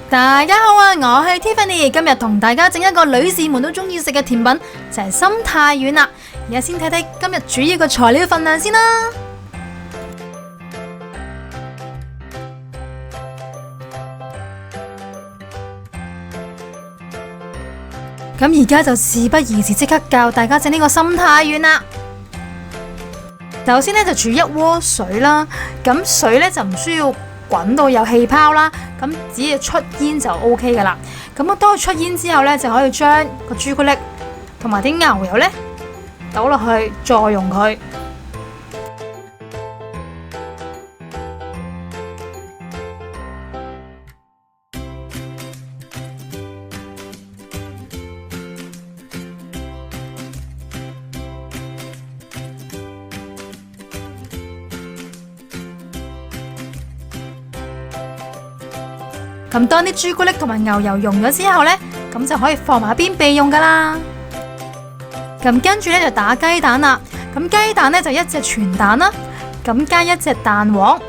大家好啊，我係 Tiffany， 今日同大家整一個女士們都中意食嘅甜品，就係心太丸啦。而家先睇睇今日主要嘅材料份量先啦。咁而家就事不宜遲，即刻教大家整呢個心太丸啦。首先呢，就煮一鍋水啦，咁水呢，就唔需要滾到有氣泡啦，咁只要出煙就 OK 噶啦。咁當佢出煙之後呢，就可以將個朱古力同埋啲牛油呢倒落去，再溶佢。咁當啲朱古力同埋牛油溶咗之後呢，咁就可以放埋一邊備用噶啦。咁跟住呢，就打雞蛋啦。咁雞蛋呢，就一隻全蛋啦，咁加一隻蛋黃。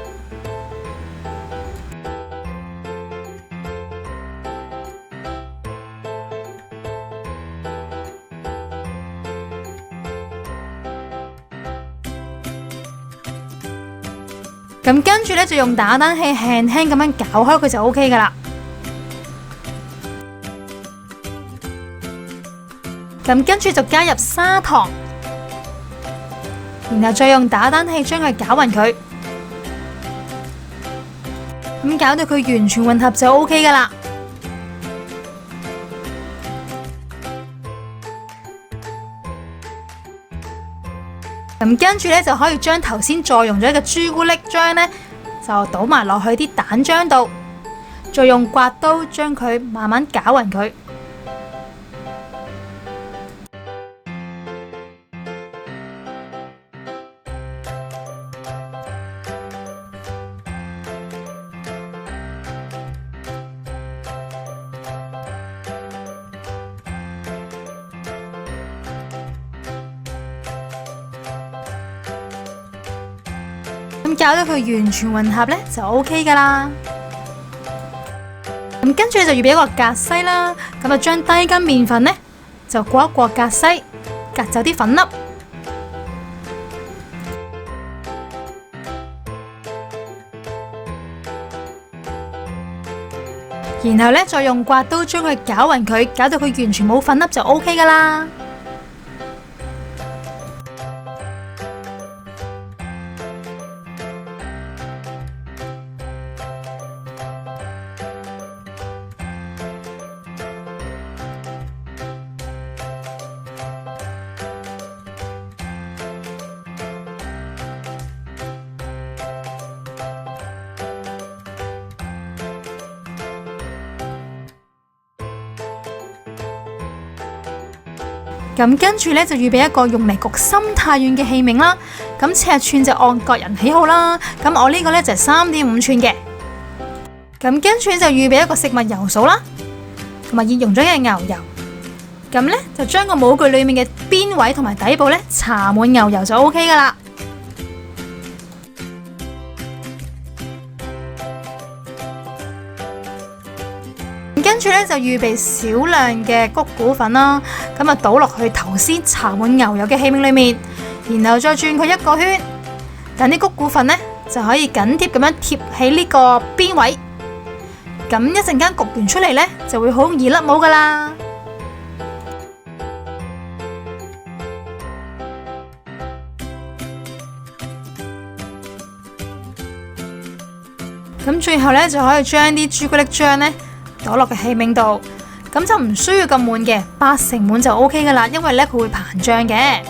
咁跟住呢，就用打蛋器輕輕咁樣攪開佢就 OK 噶啦。咁跟住就加入砂糖，然後再用打蛋器將佢攪勻佢，咁攪到佢完全混合就 OK 噶啦。咁跟住呢，就可以將頭先再溶咗嘅朱古力漿呢，就倒埋落去啲蛋漿度，再用刮刀將佢慢慢攪勻佢。咁攪到佢完全混合呢，就 OK 噶啦。咁跟住就預備一個隔篩啦，咁就將低筋麵粉呢，就過一過隔篩，隔走啲粉粒。然後呢，再用刮刀將佢攪勻佢，攪到佢完全冇粉粒就 OK 噶啦。咁跟住呢，就預備一個用嚟焗心太丸嘅器皿啦。咁尺寸就按個人喜好啦。咁我呢個呢，就係3.5寸嘅。咁跟住就預備一個食物油掃啦，同埋熱溶咗嘅牛油。咁呢，就將個模具裏面嘅邊位同埋底部呢，搽滿牛油就 OK 噶啦。跟住呢，就預備少量嘅谷古粉啦，咁啊倒落去頭先搽滿牛油嘅器皿裏面，然後再轉佢一個圈，等啲谷古粉呢，就可以緊貼咁樣貼喺呢個邊位，咁一陣間焗完出嚟呢，就會好容易甩模噶啦。咁最後呢，就可以將啲朱古力漿呢，倒落個器皿度，咁就唔需要咁滿嘅，80%滿就 OK 噶啦，因為呢，佢會膨脹嘅。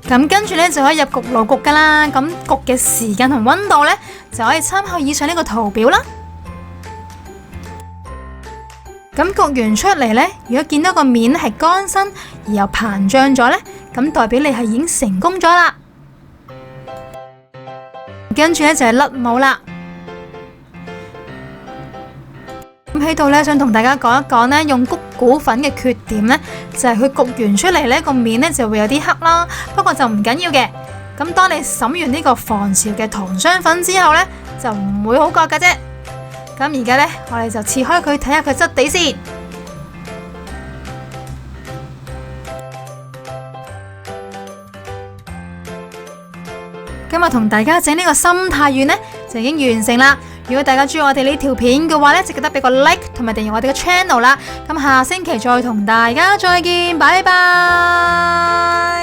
咁跟住呢，就可以入焗爐焗噶啦，咁焗嘅時間同溫度呢，就可以參考以上呢個圖表啦。咁焗完出嚟呢，如果見到個面係乾身而又膨脹咗呢，咁代表你係已經成功咗啦。跟住呢，就係甩模啦。喺度呢，想同大家講一講呢，用谷古粉嘅缺點呢，就係佢焗完出嚟呢個面呢就會有啲黑啦。不過就唔緊要嘅。咁當你審完呢個防潮嘅糖霜粉之後呢，就唔會好割㗎啫。咁而家呢，我哋就切開佢睇下佢質地先。今日同大家整呢個心太軟呢，就已經完成啦。如果大家中意我哋呢條片嘅話呢，就記得俾個 like 同埋訂閱我哋嘅 channel 啦。咁下星期再同大家再見，拜拜。